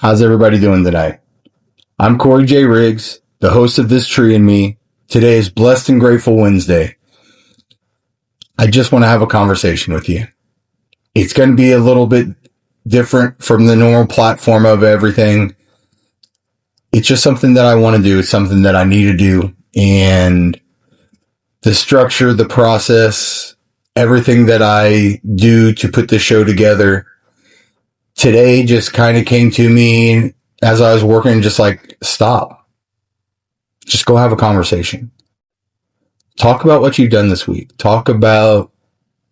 How's everybody doing today? I'm Cory J. Riggs, the host of This Tree and Me. Today is Blessed and Grateful Wednesday. I just want to have a conversation with you. It's going to be a little bit different from the normal platform of everything. It's just something that I want to do. It's something that I need to do. And the structure, the process, everything that I do to put this show together today just kind of came to me as I was working, just like, stop. Just go have a conversation. Talk about what you've done this week. Talk about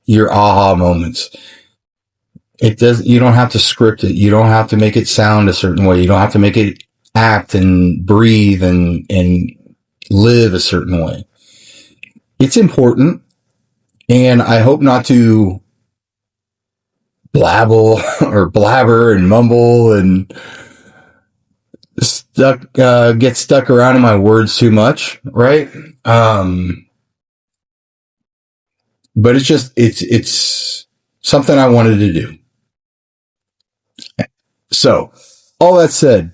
your aha moments. You don't have to script it. You don't have to make it sound a certain way. You don't have to make it act and breathe and live a certain way. It's important. And I hope not to blabble or blabber and mumble and get stuck around in my words too much, right? But it's something I wanted to do. So, all that said,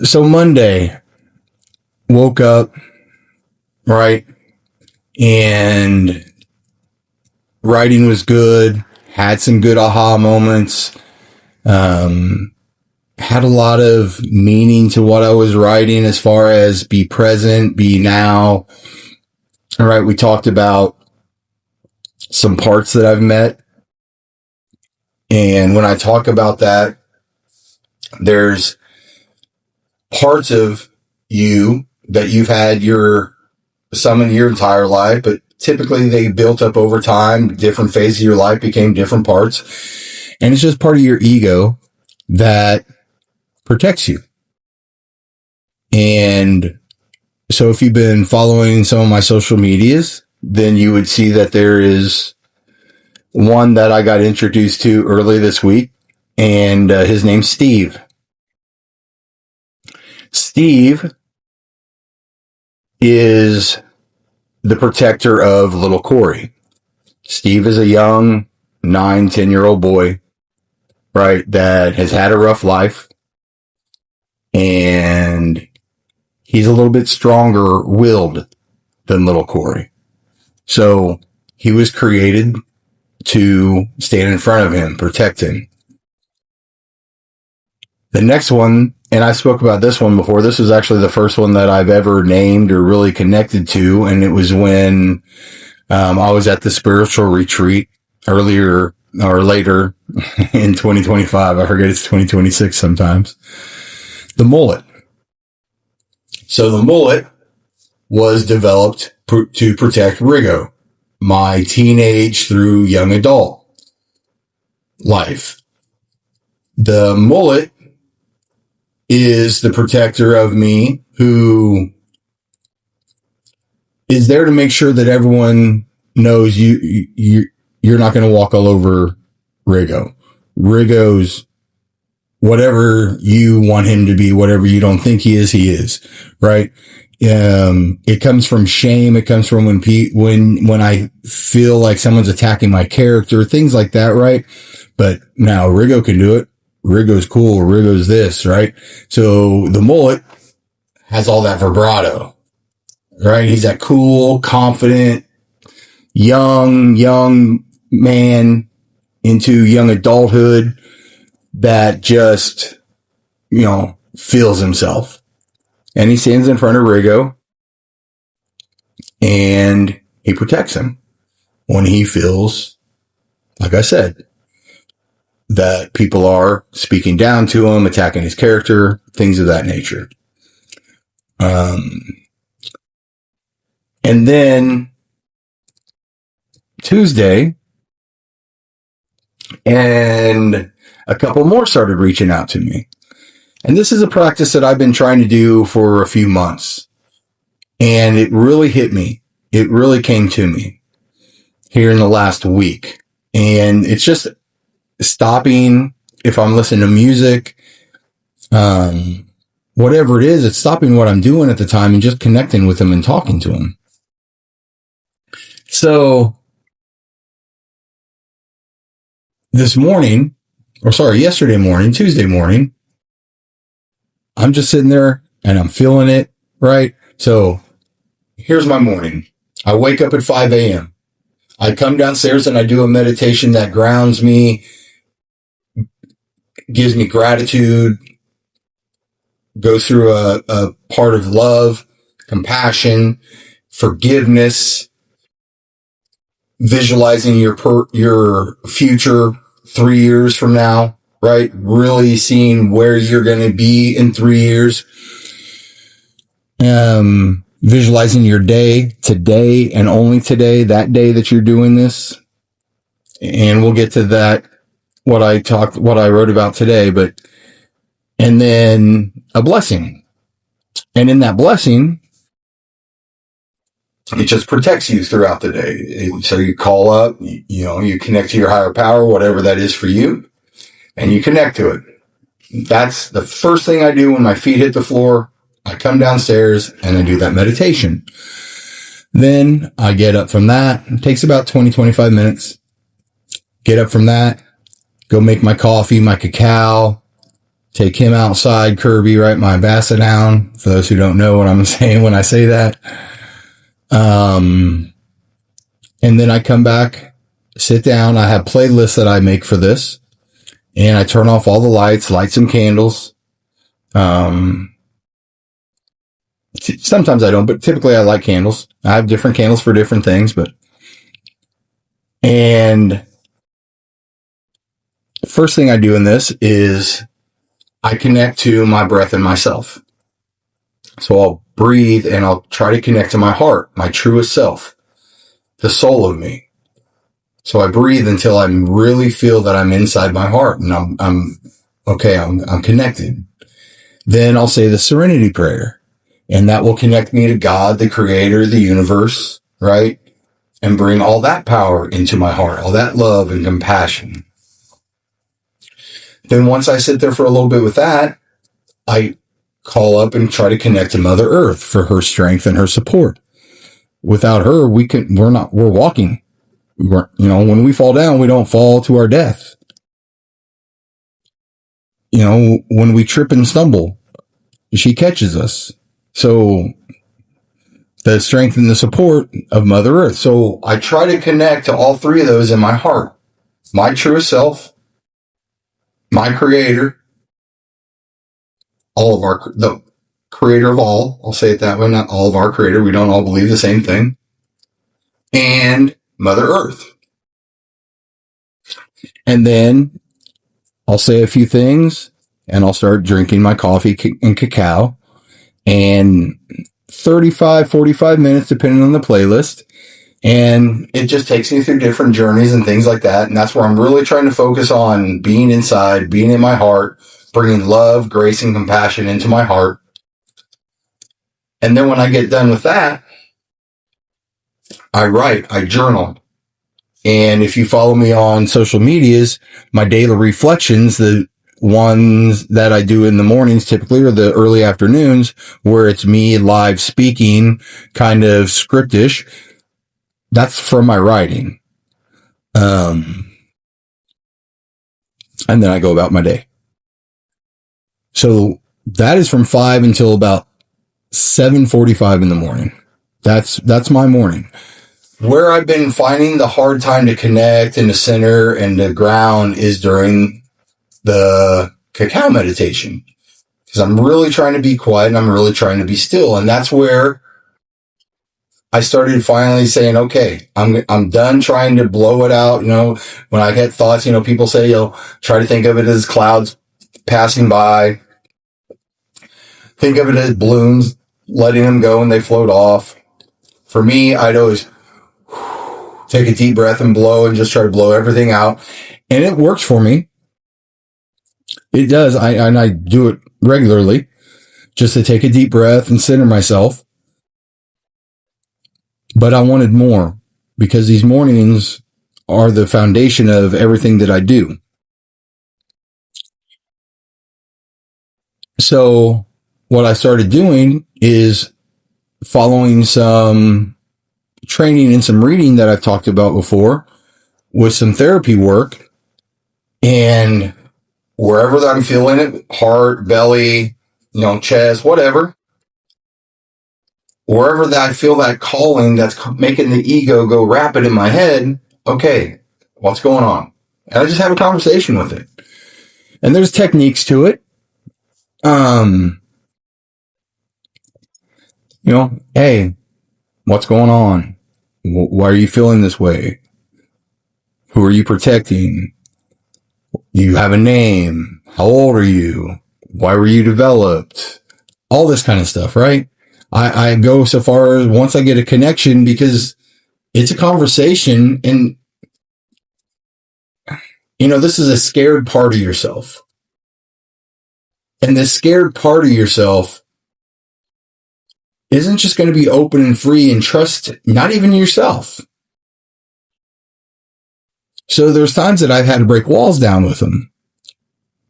so Monday, woke up, right? And writing was good, had some good aha moments, had a lot of meaning to what I was writing as far as be present, be now. All right, we talked about some parts that I've met. And when I talk about that, there's parts of you that you've had some in your entire life, but typically they built up over time. Different phases of your life became different parts. And it's just part of your ego that protects you. And so if you've been following some of my social medias, then you would see that there is one that I got introduced to early this week, and his name's Steve. Steve is the protector of little Cory. Steve is a young 9-10-year-old boy, right, that has had a rough life, and he's a little bit stronger willed than little Cory. So he was created to stand in front of him, protect him. The next one, and I spoke about this one before, this was actually the first one that I've ever named or really connected to, and it was when I was at the spiritual retreat earlier or later in 2025. I forget it's 2026 sometimes. The mullet. So the mullet was developed to protect Rigo, my teenage through young adult life. The mullet is the protector of me, who is there to make sure that everyone knows you're not going to walk all over Rigo. Rigo's whatever you want him to be, whatever you don't think he is, right? It comes from shame. It comes from when I feel like someone's attacking my character, things like that, right? But now Rigo can do it. Rigo's cool. Rigo's this, right? So the mullet has all that vibrato, right? He's that cool, confident, young man into young adulthood that just, feels himself. And he stands in front of Rigo and he protects him when he feels, like I said, that people are speaking down to him, attacking his character, things of that nature. And then Tuesday, and a couple more started reaching out to me. And this is a practice that I've been trying to do for a few months. And it really hit me. It really came to me here in the last week. And it's just stopping, if I'm listening to music, whatever it is, it's stopping what I'm doing at the time and just connecting with them and talking to them. So this morning, yesterday morning, Tuesday morning, I'm just sitting there and I'm feeling it, right? So here's my morning. I wake up at 5 a.m. I come downstairs and I do a meditation that grounds me, gives me gratitude, goes through a part of love, compassion, forgiveness, visualizing your future 3 years from now, right? Really seeing where you're going to be in 3 years. Visualizing your day today and only today, that day that you're doing this. And we'll get to that, what I wrote about today, and then a blessing. And in that blessing, it just protects you throughout the day. So you call up, you connect to your higher power, whatever that is for you, and you connect to it. That's the first thing I do when my feet hit the floor. I come downstairs and I do that meditation. Then I get up from that. It takes about 20, 25 minutes. Get up from that, go make my coffee, my cacao, take him outside, Kirby, right? My basset hound, for those who don't know what I'm saying when I say that. And then I come back, sit down. I have playlists that I make for this, and I turn off all the lights, light some candles. Sometimes I don't, but typically I light candles. I have different candles for different things, and first thing I do in this is I connect to my breath and myself. So I'll breathe and I'll try to connect to my heart, my truest self, the soul of me. So I breathe until I really feel that I'm inside my heart and I'm connected. Then I'll say the serenity prayer, and that will connect me to God, the creator, the universe, right? And bring all that power into my heart, all that love and compassion. Then once I sit there for a little bit with that, I call up and try to connect to Mother Earth for her strength and her support. Without her, we're walking. When we fall down, we don't fall to our death. When we trip and stumble, she catches us. So the strength and the support of Mother Earth. So I try to connect to all three of those in my heart. My truest self, my creator, the creator of all. I'll say it that way, not all of our creator. We don't all believe the same thing. And Mother Earth. And then I'll say a few things and I'll start drinking my coffee and cacao, and 35, 45 minutes, depending on the playlist. And it just takes me through different journeys and things like that. And that's where I'm really trying to focus on being inside, being in my heart, bringing love, grace, and compassion into my heart. And then when I get done with that, I write, I journal. And if you follow me on social medias, my daily reflections, the ones that I do in the mornings typically, or the early afternoons, where it's me live speaking, kind of scriptish, that's from my writing. And then I go about my day. So that is from 5 until about 7:45 in the morning. That's my morning. Where I've been finding the hard time to connect and to center and to ground is during the cacao meditation, because I'm really trying to be quiet and I'm really trying to be still. And that's where I started finally saying, okay, I'm done trying to blow it out. When I get thoughts, people say, try to think of it as clouds passing by. Think of it as balloons, letting them go and they float off. For me, I'd always take a deep breath and blow and just try to blow everything out. And it works for me. It does. I do it regularly, just to take a deep breath and center myself. But I wanted more, because these mornings are the foundation of everything that I do. So what I started doing is following some training and some reading that I've talked about before, with some therapy work. And wherever that I'm feeling it, heart, belly, chest, whatever, wherever that I feel that calling that's making the ego go rapid in my head, okay, what's going on? And I just have a conversation with it. And there's techniques to it. Hey, what's going on? Why are you feeling this way? Who are you protecting? You have a name. How old are you? Why were you developed? All this kind of stuff, right? I go so far as once I get a connection, because it's a conversation, and this is a scared part of yourself. And this scared part of yourself isn't just going to be open and free and trust not even yourself. So there's times that I've had to break walls down with them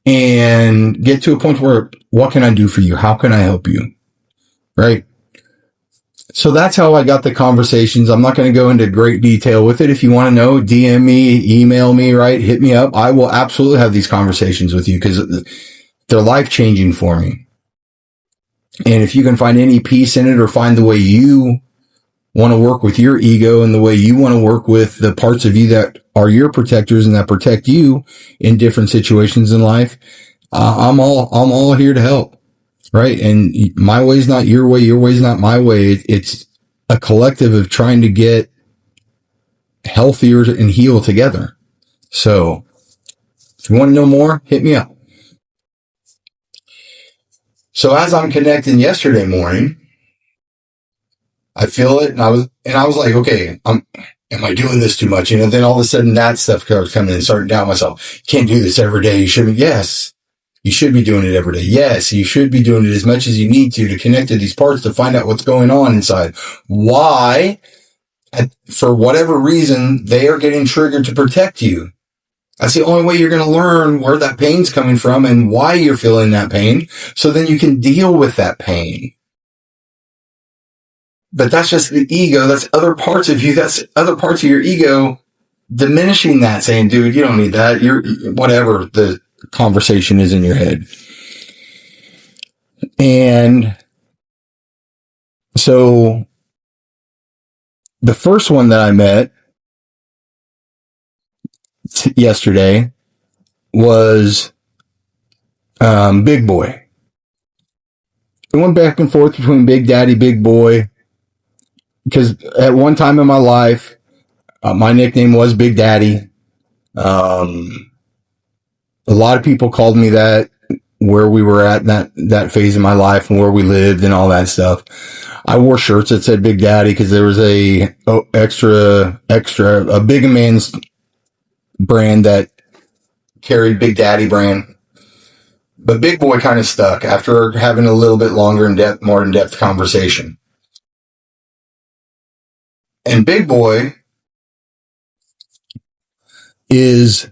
and get to a point where, what can I do for you? How can I help you? Right? So that's how I got the conversations. I'm not going to go into great detail with it. If you want to know, DM me, email me, right? Hit me up. I will absolutely have these conversations with you because they're life-changing for me. And if you can find any peace in it, or find the way you want to work with your ego and the way you want to work with the parts of you that are your protectors and that protect you in different situations in life, I'm all here to help. Right. And my way is not your way is not my way. It's a collective of trying to get healthier and heal together. So if you want to know more, hit me up. So as I'm connecting yesterday morning, I feel it, and I was like, okay, am I doing this too much? Then all of a sudden that stuff starts coming in, starting to doubt myself. Can't do this every day. You shouldn't. Yes, you should be doing it every day. Yes, you should be doing it as much as you need to connect to these parts to find out what's going on inside. Why? For whatever reason, they are getting triggered to protect you. That's the only way you're going to learn where that pain's coming from and why you're feeling that pain, so then you can deal with that pain. But that's just the ego. That's other parts of you. That's other parts of your ego diminishing that, saying, dude, you don't need that. You're whatever the conversation is in your head. And so the first one that I met yesterday was Big Boy. I went back and forth between Big Daddy, Big Boy, because at one time in my life, my nickname was Big Daddy. A lot of people called me that where we were at that phase of my life and where we lived and all that stuff. I wore shirts that said Big Daddy because there was a Big Man's brand that carried Big Daddy brand. But Big Boy kind of stuck after having a little bit longer more in-depth conversation. And Big Boy is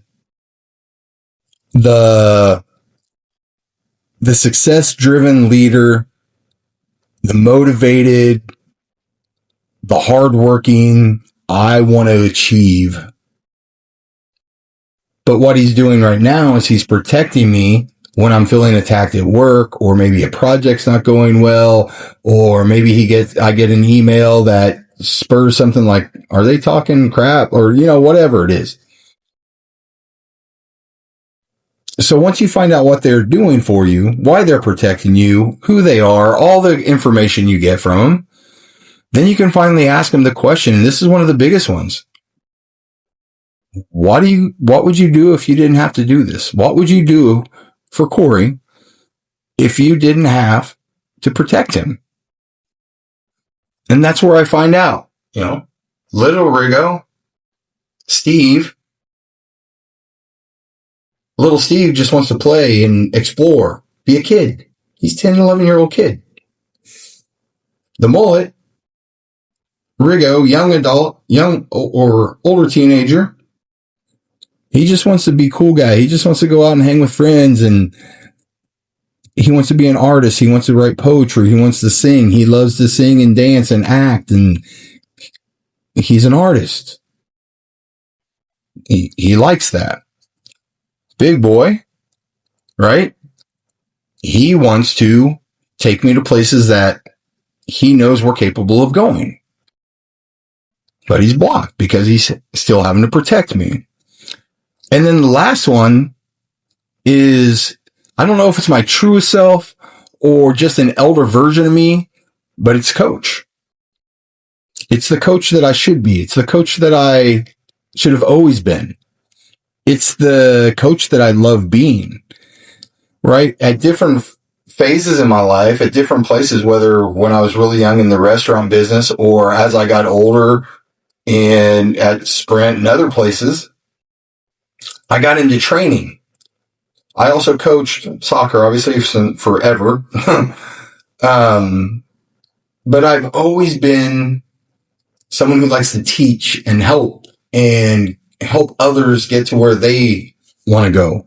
the success-driven leader, the motivated, the hardworking, I want to achieve. But what he's doing right now is he's protecting me when I'm feeling attacked at work, or maybe a project's not going well, or maybe I get an email that spurs something like, are they talking crap? Or, whatever it is. So once you find out what they're doing for you, why they're protecting you, who they are, all the information you get from them, then you can finally ask them the question. And this is one of the biggest ones. What would you do if you didn't have to do this? What would you do for Cory if you didn't have to protect him? And that's where I find out, little Rigo, Steve, little Steve just wants to play and explore, be a kid. He's 10, 11-year-old kid. The mullet, Rigo, young adult, young or older teenager, he just wants to be a cool guy. He just wants to go out and hang with friends, and he wants to be an artist. He wants to write poetry. He wants to sing. He loves to sing and dance and act, and he's an artist. He likes that. Big Boy right? He wants to take me to places that he knows we're capable of going. But he's blocked because he's still having to protect me. And then the last one is, I don't know if it's my truest self or just an elder version of me, but it's coach. It's the coach that I should be. It's the coach that I should have always been. It's the coach that I love being, right? At different phases in my life, at different places, whether when I was really young in the restaurant business or as I got older and at Sprint and other places, I got into training. I also coached soccer, obviously, forever. But I've always been someone who likes to teach and help others get to where they want to go.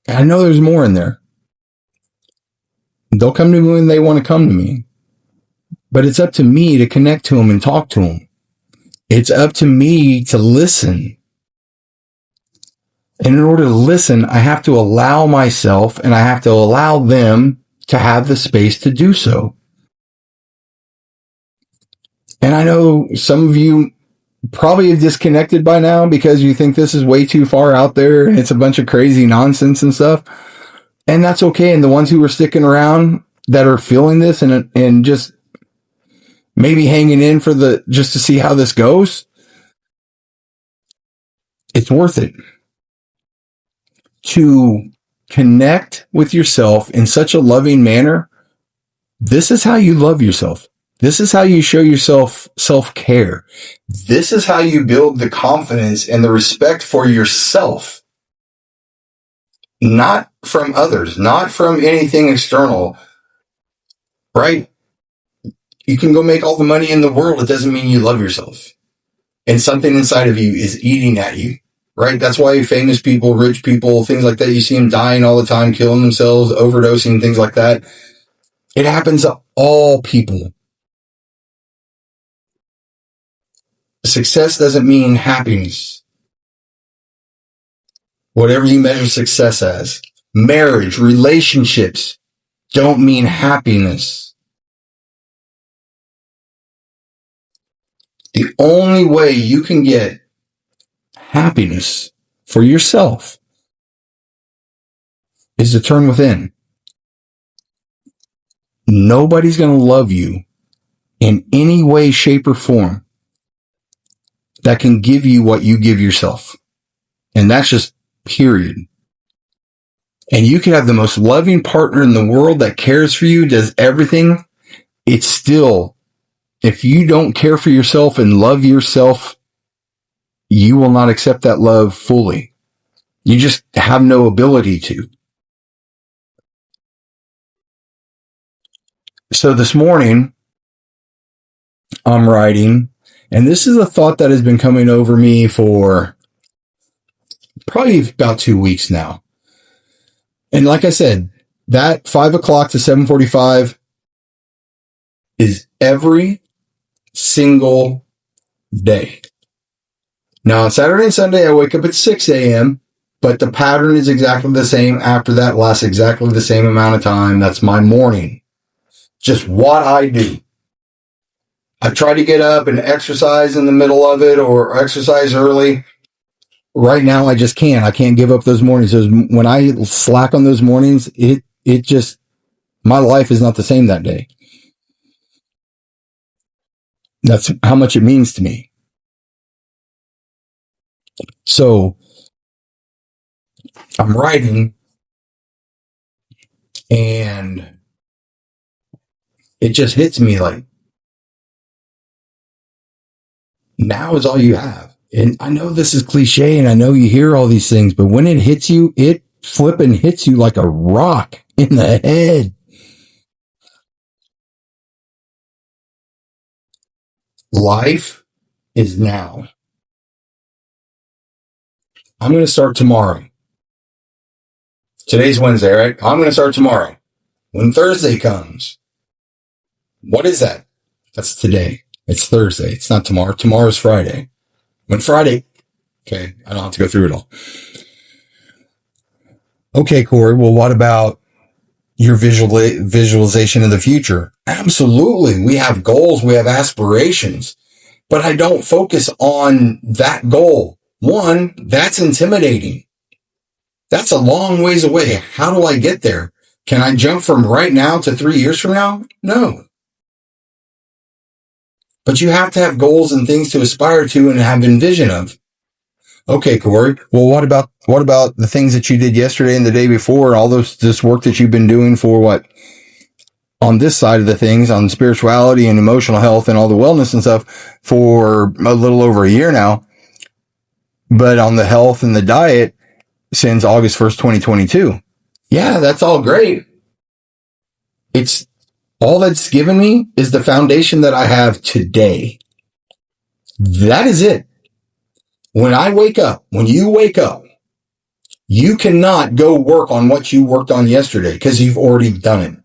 And I know there's more in there. They'll come to me when they want to come to me. But it's up to me to connect to them and talk to them. It's up to me to listen. And in order to listen, I have to allow myself and I have to allow them to have the space to do so. And I know some of you probably have disconnected by now because you think this is way too far out there and it's a bunch of crazy nonsense and stuff. And that's okay. And the ones who are sticking around that are feeling this and just maybe hanging in for just to see how this goes, it's worth it to connect with yourself in such a loving manner. This is how you love yourself. This is how you show yourself self-care. This is how you build the confidence and the respect for yourself. Not from others, not from anything external, right? You can go make all the money in the world. It doesn't mean you love yourself. And something inside of you is eating at you, right? That's why famous people, rich people, things like that, you see them dying all the time, killing themselves, overdosing, things like that. It happens to all people. Success doesn't mean happiness. Whatever you measure success as. Marriage, relationships don't mean happiness. The only way you can get happiness for yourself is to turn within. Nobody's going to love you in any way, shape, or form that can give you what you give yourself. And that's just period. And you can have the most loving partner in the world that cares for you, does everything. It's still, if you don't care for yourself and love yourself, you will not accept that love fully. You just have no ability to. So this morning, I'm writing, and this is a thought that has been coming over me for probably about 2 weeks now. And like I said, that 5 o'clock to 7:45 is every single day. Now, on Saturday and Sunday, I wake up at 6 a.m., but the pattern is exactly the same. After that, lasts exactly the same amount of time. That's my morning. Just what I do. I try to get up and exercise in the middle of it or exercise early. Right now, I just can't. I can't give up those mornings. When I slack on those mornings, it just, my life is not the same that day. That's how much it means to me. So I'm writing and it just hits me like, now is all you have. And I know this is cliche and I know you hear all these things, but when it hits you, it flipping hits you like a rock in the head. Life is now. I'm going to start tomorrow. Today's Wednesday, right? I'm going to start tomorrow. When Thursday comes, what is that? That's today. It's Thursday. It's not tomorrow. Tomorrow's Friday. When Friday Okay. I don't have to go through it all. Okay, Cory. Well, what about your visualization of the future? Absolutely. We have goals. We have aspirations, but I don't focus on that goal. One, that's intimidating. That's a long ways away. How do I get there? Can I jump from right now to 3 years from now? No. But you have to have goals and things to aspire to and have envision of. Okay, Cory. Well, what about the things that you did yesterday and the day before, all this work that you've been doing for what on this side of the things, on spirituality and emotional health and all the wellness and stuff for a little over a year now, but on the health and the diet since August 1st, 2022. Yeah, that's all great. It's all that's given me is the foundation that I have today. That is it. When you wake up, you cannot go work on what you worked on yesterday because you've already done it.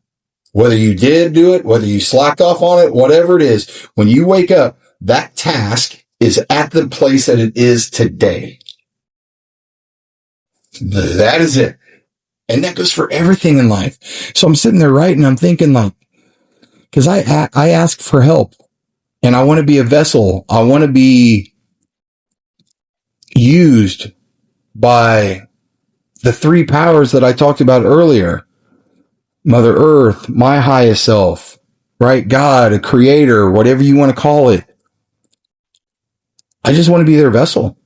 Whether you did do it, whether you slacked off on it, whatever it is, when you wake up, that task is at the place that it is today. That is it. And that goes for everything in life. So I'm sitting there writing, I'm thinking like, because I ask for help and I want to be a vessel. I want to be used by the three powers that I talked about earlier. Mother Earth, my highest self, right? God, a creator, whatever you want to call it. I just want to be their vessel.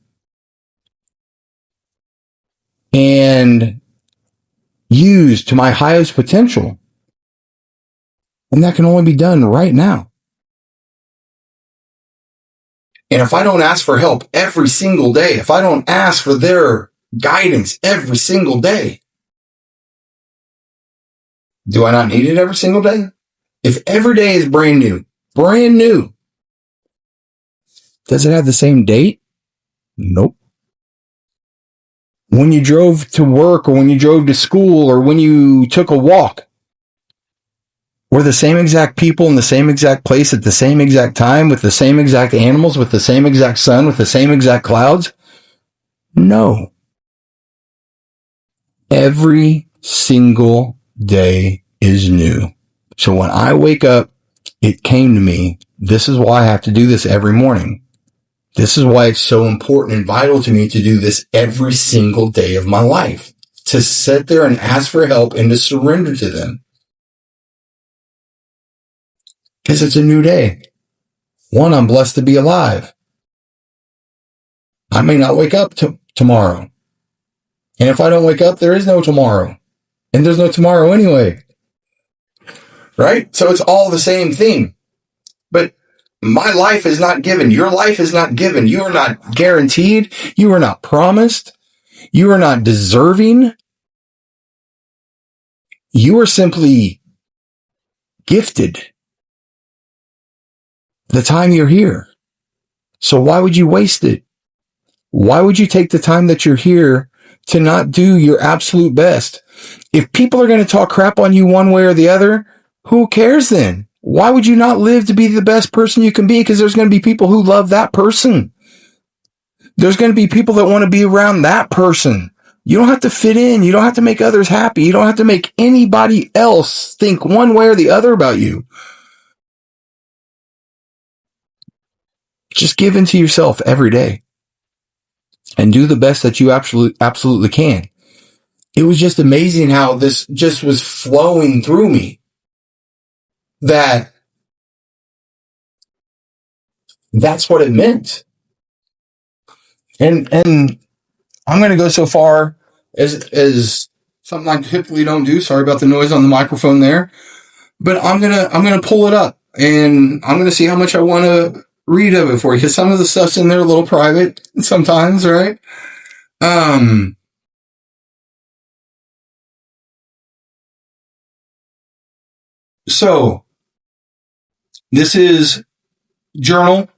And used to my highest potential. And that can only be done right now. And if I don't ask for help every single day, if I don't ask for their guidance every single day, do I not need it every single day? If every day is brand new, does it have the same date? Nope. When you drove to work or when you drove to school or when you took a walk, were the same exact people in the same exact place at the same exact time with the same exact animals, with the same exact sun, with the same exact clouds? No. Every single day is new. So when I wake up, it came to me, this is why I have to do this every morning. This is why it's so important and vital to me to do this every single day of my life. To sit there and ask for help and to surrender to them. Because it's a new day. One, I'm blessed to be alive. I may not wake up tomorrow. And if I don't wake up, there is no tomorrow. And there's no tomorrow anyway. Right? So it's all the same thing. But my life is not given. Your life is not given. You are not guaranteed. You are not promised. You are not deserving. You are simply gifted the time you're here. So why would you waste it? Why would you take the time that you're here to not do your absolute best? If people are going to talk crap on you one way or the other, who cares then? Why would you not live to be the best person you can be? Because there's going to be people who love that person. There's going to be people that want to be around that person. You don't have to fit in. You don't have to make others happy. You don't have to make anybody else think one way or the other about you. Just give into yourself every day and do the best that you absolutely can. It was just amazing how this just was flowing through me. That's what it meant. And I'm going to go so far as something I typically don't do. Sorry about the noise on the microphone there, but I'm going to pull it up and I'm going to see how much I want to read of it for you. Cause some of the stuff's in there a little private sometimes, right? So this is journal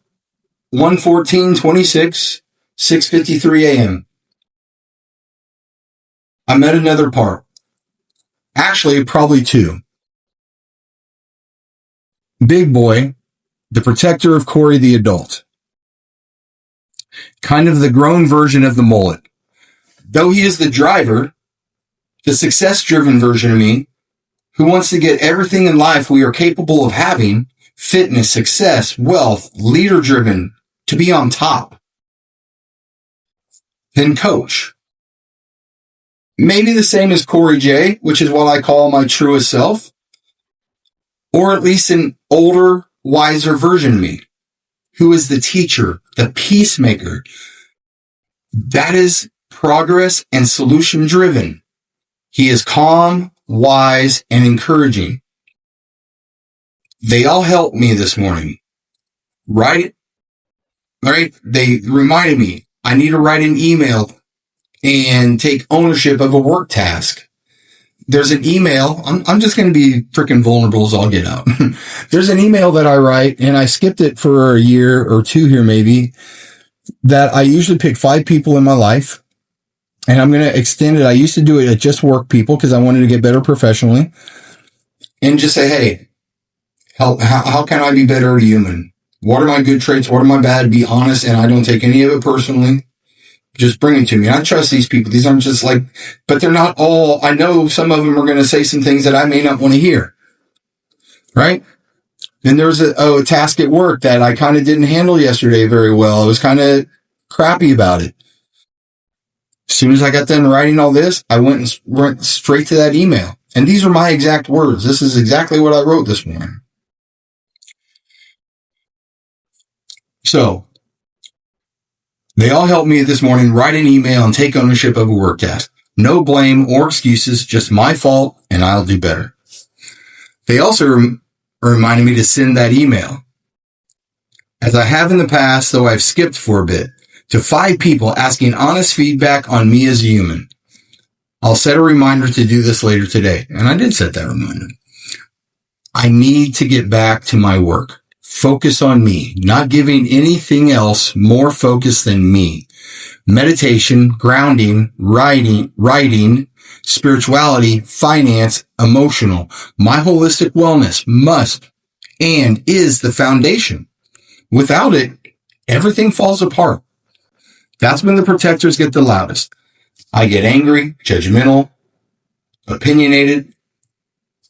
1/14/26, 6:53 a.m. I met another part. Actually, probably two. Big boy, the protector of Cory the adult. kind of the grown version of the mullet. Though he is the driver, the success-driven version of me, who wants to get everything in life we are capable of having, fitness, success, wealth, leader-driven, to be on top. Then coach. Maybe the same as Cory J, which is what I call my truest self, or at least an older, wiser version of me, who is the teacher, the peacemaker. That is progress and solution driven. He is calm, wise, and encouraging. They all helped me this morning, right? They reminded me I need to write an email and take ownership of a work task. There's an email. I'm just going to be freaking vulnerable as all get out. There's an email that I write, and I skipped it for a year or two here maybe, that I usually pick 5 people in my life, and I'm going to extend it. I used to do it at just work people because I wanted to get better professionally, and just say, hey, how can I be better human? What are my good traits? What are my bad? Be honest, and I don't take any of it personally. Just bring it to me. I trust these people. These aren't just like, but they're not all, I know some of them are going to say some things that I may not want to hear. Right? Then there was a task at work that I kind of didn't handle yesterday very well. I was kind of crappy about it. As soon as I got done writing all this, I went straight to that email. And these are my exact words. This is exactly what I wrote this morning. So, they all helped me this morning write an email and take ownership of a work task. No blame or excuses, just my fault, and I'll do better. They also reminded me to send that email, as I have in the past, though I've skipped for a bit, to 5 people asking honest feedback on me as a human. I'll set a reminder to do this later today, and I did set that reminder. I need to get back to my work. Focus on me, not giving anything else more focus than me. Meditation, grounding, writing, spirituality, finance, emotional. My holistic wellness must and is the foundation. Without it, everything falls apart. That's when the protectors get the loudest. I get angry, judgmental, opinionated,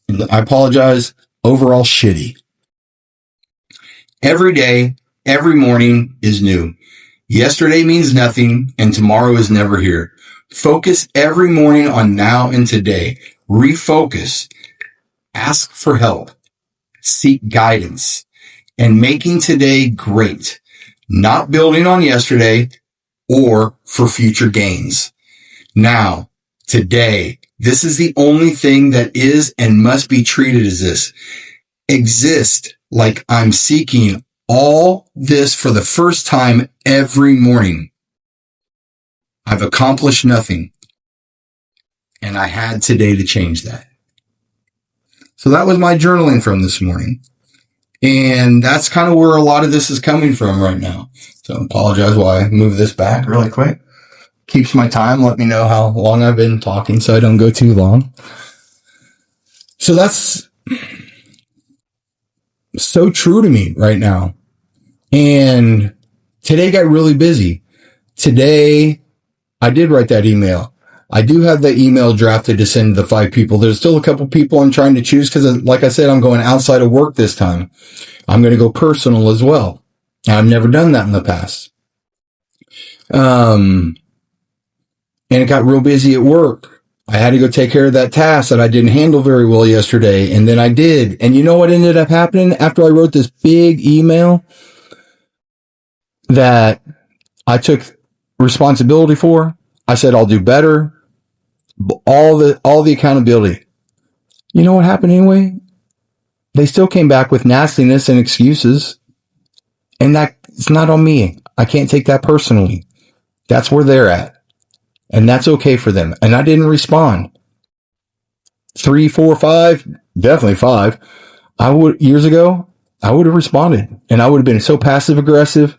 and I apologize, overall shitty. Every day, every morning is new. Yesterday means nothing, and tomorrow is never here. Focus every morning on now and today. Refocus. Ask for help. Seek guidance. And making today great. Not building on yesterday or for future gains. Now, today, this is the only thing that is and must be treated as this. Exist like I'm seeking all this for the first time every morning. I've accomplished nothing, and I had today to change that. So that was my journaling from this morning, and that's kind of where a lot of this is coming from right now. So I apologize while I move this back really quick. Keeps my time. Let me know how long I've been talking so I don't go too long. So that's so true to me right now. And today got really busy. Today, I did write that email. I do have the email drafted to send to the 5 people. There's still a couple people I'm trying to choose because, like I said, I'm going outside of work this time. I'm going to go personal as well. I've never done that in the past. And it got real busy at work. I had to go take care of that task that I didn't handle very well yesterday. And then I did. And you know what ended up happening after I wrote this big email that I took responsibility for? I said, I'll do better. All the accountability. You know what happened anyway? They still came back with nastiness and excuses. And that's not on me. I can't take that personally. That's where they're at. And that's okay for them. And I didn't respond. 3, 4, 5, definitely 5. Years ago, I would have responded. And I would have been so passive aggressive.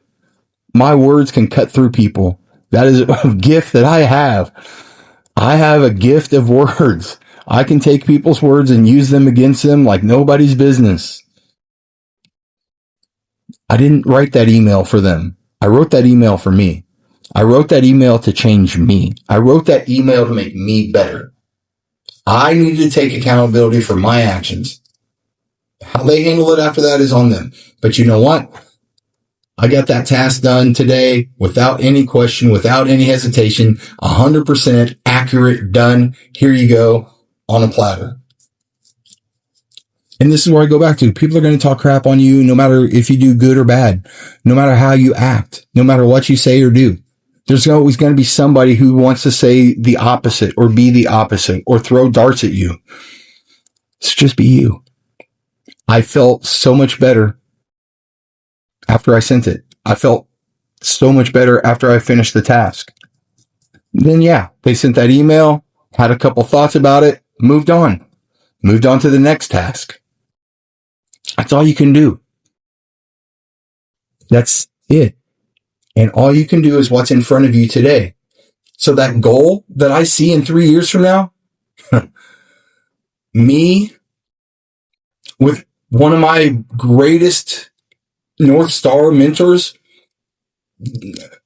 My words can cut through people. That is a gift that I have. I have a gift of words. I can take people's words and use them against them like nobody's business. I didn't write that email for them. I wrote that email for me. I wrote that email to change me. I wrote that email to make me better. I need to take accountability for my actions. How they handle it after that is on them. But you know what? I got that task done today without any question, without any hesitation, 100% accurate, done. Here you go on a platter. And this is where I go back to. People are going to talk crap on you no matter if you do good or bad, no matter how you act, no matter what you say or do. There's always going to be somebody who wants to say the opposite or be the opposite or throw darts at you. So just be you. I felt so much better after I sent it. I felt so much better after I finished the task. Then yeah, they sent that email, had a couple thoughts about it, moved on to the next task. That's all you can do. That's it. And all you can do is what's in front of you today. So that goal that I see in 3 years from now, me with one of my greatest North Star mentors,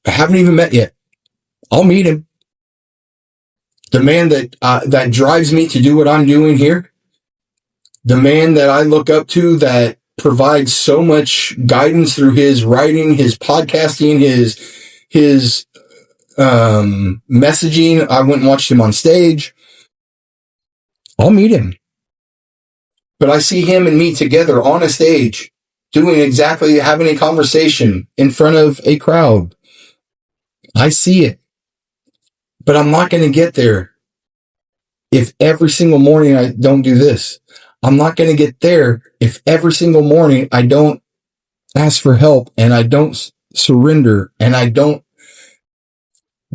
I haven't even met yet. I'll meet him. The man that drives me to do what I'm doing here, the man that I look up to that provides so much guidance through his writing, his podcasting, his messaging. I went and watched him on stage. I'll meet him. But I see him and me together on a stage doing exactly having a conversation in front of a crowd. I see it. But I'm not going to get there if every single morning I don't do this. I'm not going to get there if every single morning I don't ask for help and I don't surrender and I don't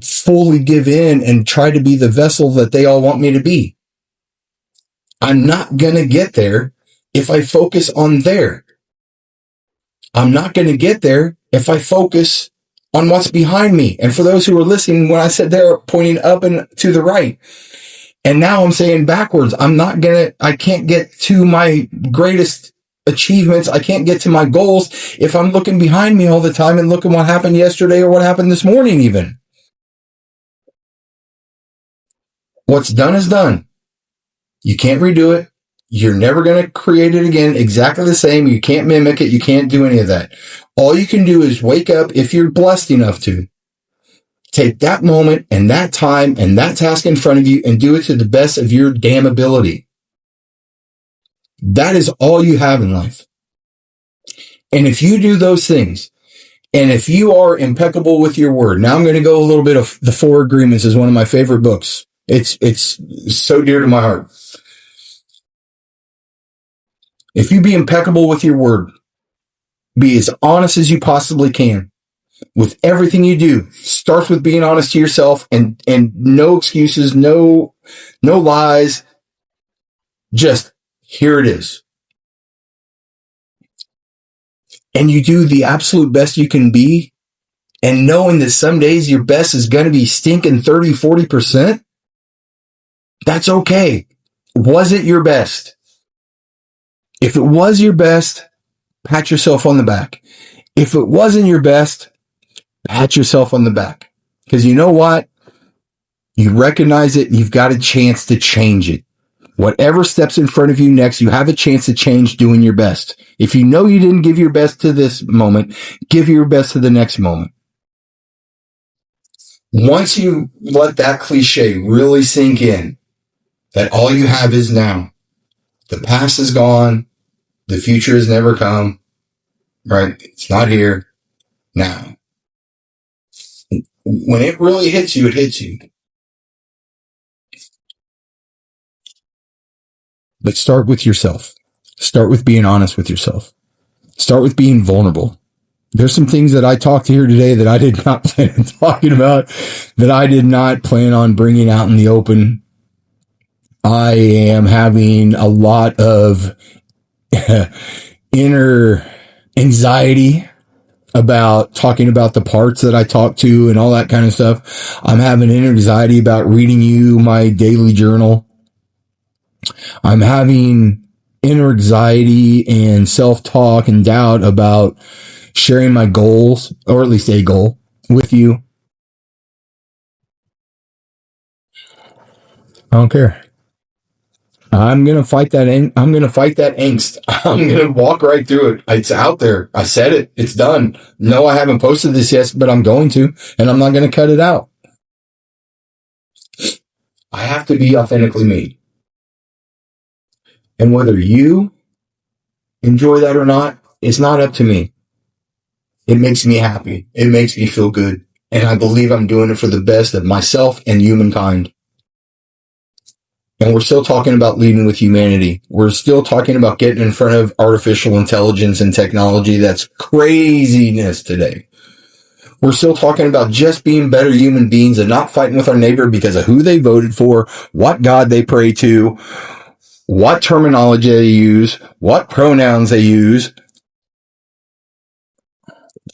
fully give in and try to be the vessel that they all want me to be. I'm not going to get there if I focus on there. I'm not going to get there if I focus on what's behind me. And for those who are listening, when I said they're pointing up and to the right, and now I'm saying backwards, I can't get to my greatest achievements. I can't get to my goals if I'm looking behind me all the time and looking what happened yesterday or what happened this morning even. What's done is done. You can't redo it. You're never going to create it again exactly the same. You can't mimic it. You can't do any of that. All you can do is wake up, if you're blessed enough to, take that moment and that time and that task in front of you and do it to the best of your damn ability. That is all you have in life. And if you do those things, and if you are impeccable with your word, now I'm going to go a little bit of The Four Agreements is one of my favorite books. It's so dear to my heart. If you be impeccable with your word, be as honest as you possibly can with everything you do. Starts with being honest to yourself and no excuses, no lies. Just here it is. And you do the absolute best you can be, and knowing that some days your best is going to be stinking 30, 40%. That's okay. Was it your best? If it was your best, pat yourself on the back. If it wasn't your best, pat yourself on the back. Because you know what? You recognize it. You've got a chance to change it. Whatever steps in front of you next, you have a chance to change doing your best. If you know you didn't give your best to this moment, give your best to the next moment. Once you let that cliche really sink in, that all you have is now. The past is gone. The future has never come. Right? It's not here. Now. When it really hits you, it hits you. But start with yourself. Start with being honest with yourself. Start with being vulnerable. There's some things that I talked to here today that I did not plan on talking about, that I did not plan on bringing out in the open. I am having a lot of inner anxiety about talking about the parts that I talk to and all that kind of stuff. I'm having inner anxiety about reading you my daily journal. I'm having inner anxiety and self-talk and doubt about sharing my goals, or at least a goal, with you. I don't care. I'm gonna fight that. I'm gonna fight that angst. I'm gonna walk right through it. It's out there. I said it. It's done. No, I haven't posted this yet, but I'm going to, and I'm not gonna cut it out. I have to be authentically me, and whether you enjoy that or not, it's not up to me. It makes me happy. It makes me feel good, and I believe I'm doing it for the best of myself and humankind. And we're still talking about leading with humanity. We're still talking about getting in front of artificial intelligence and technology. That's craziness today. We're still talking about just being better human beings and not fighting with our neighbor because of who they voted for, what God they pray to, what terminology they use, what pronouns they use,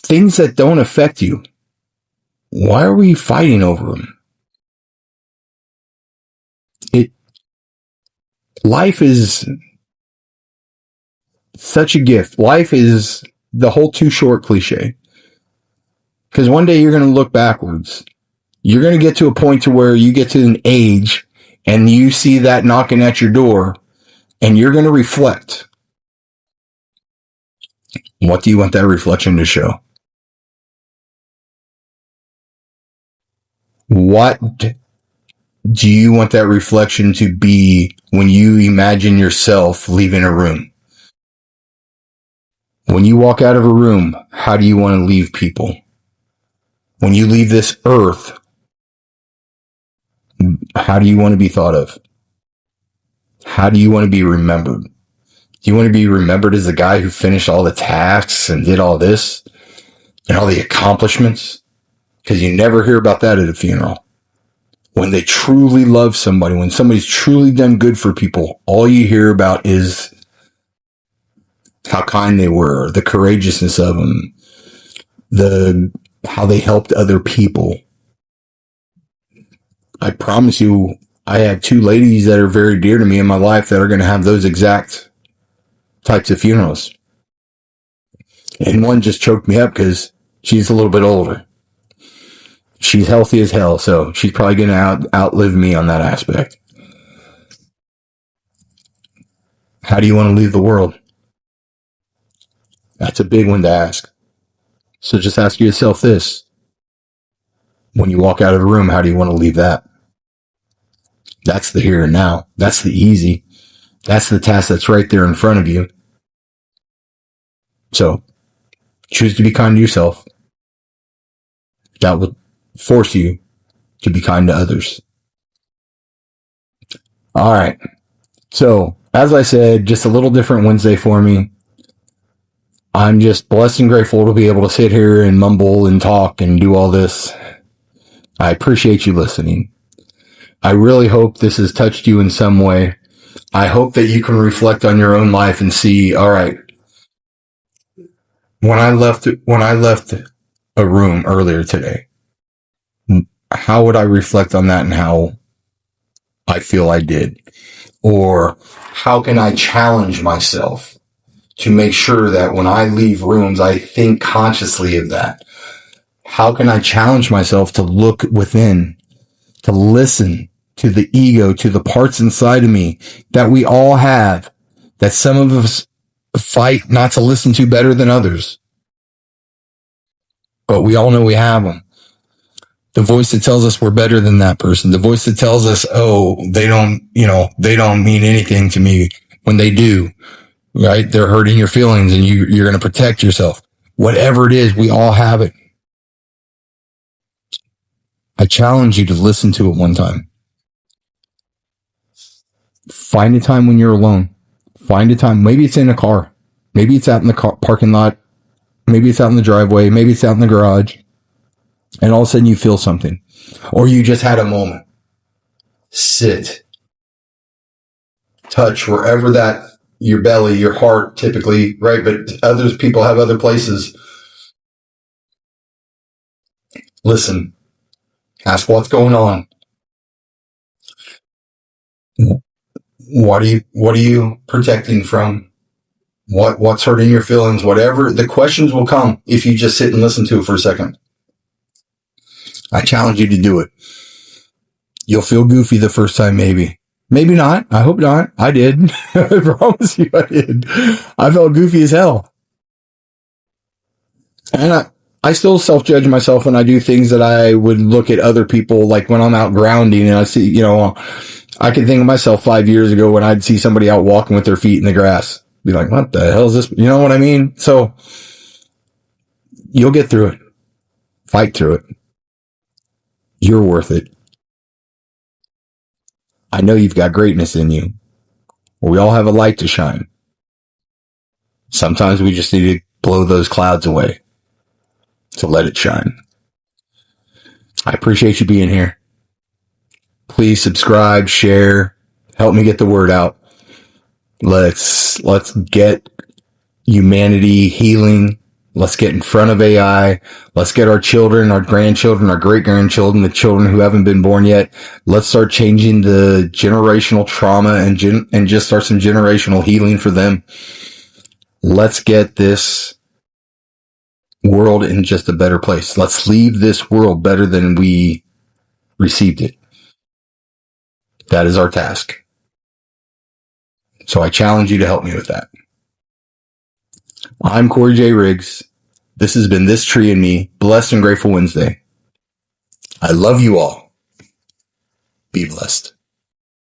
things that don't affect you. Why are we fighting over them? Life is such a gift. Life is the whole too short cliche. Because one day you're going to look backwards. You're going to get to a point to where you get to an age and you see that knocking at your door and you're going to reflect. What do you want that reflection to show? What do you want that reflection to be when you imagine yourself leaving a room? When you walk out of a room, how do you want to leave people? When you leave this earth, how do you want to be thought of? How do you want to be remembered? Do you want to be remembered as the guy who finished all the tasks and did all this and all the accomplishments? Because you never hear about that at a funeral. When they truly love somebody, when somebody's truly done good for people, all you hear about is how kind they were, the courageousness of them, how they helped other people. I promise you, I have two ladies that are very dear to me in my life that are going to have those exact types of funerals. And one just choked me up because she's a little bit older. She's healthy as hell, so she's probably going to outlive me on that aspect. How do you want to leave the world? That's a big one to ask. So just ask yourself this. When you walk out of a room, how do you want to leave that? That's the here and now. That's the easy. That's the task that's right there in front of you. So choose to be kind to yourself. That will force you to be kind to others. All right. So, as I said, just a little different Wednesday for me. I'm just blessed and grateful to be able to sit here and mumble and talk and do all this. I appreciate you listening. I really hope this has touched you in some way. I hope that you can reflect on your own life and see, all right, when I left a room earlier today, how would I reflect on that and how I feel I did? Or how can I challenge myself to make sure that when I leave rooms, I think consciously of that? How can I challenge myself to look within, to listen to the ego, to the parts inside of me that we all have, that some of us fight not to listen to better than others? But we all know we have them. The voice that tells us we're better than that person. The voice that tells us, oh, they don't mean anything to me, when they do, right? They're hurting your feelings and you're going to protect yourself. Whatever it is, we all have it. I challenge you to listen to it one time. Find a time when you're alone. Find a time. Maybe it's in a car. Maybe it's out in the parking lot. Maybe it's out in the driveway. Maybe it's out in the garage. And all of a sudden you feel something. Or you just had a moment. Sit. Touch wherever that, your belly, your heart typically, right? But others, people have other places. Listen. Ask what's going on. What are you protecting from? What's hurting your feelings? Whatever. The questions will come if you just sit and listen to it for a second. I challenge you to do it. You'll feel goofy the first time, maybe. Maybe not. I hope not. I did. I promise you I did. I felt goofy as hell. And I still self-judge myself when I do things that I would look at other people, like when I'm out grounding and I see, I can think of myself 5 years ago when I'd see somebody out walking with their feet in the grass. Be like, what the hell is this? You know what I mean? So you'll get through it. Fight through it. You're worth it. I know you've got greatness in you. We all have a light to shine. Sometimes we just need to blow those clouds away to let it shine. I appreciate you being here. Please subscribe, share, help me get the word out. Let's get humanity healing. Let's get in front of AI. Let's get our children, our grandchildren, our great-grandchildren, the children who haven't been born yet. Let's start changing the generational trauma and just start some generational healing for them. Let's get this world in just a better place. Let's leave this world better than we received it. That is our task. So I challenge you to help me with that. I'm Cory J. Riggs. This has been This Tree and Me, Blessed and Grateful Wednesday. I love you all. Be blessed.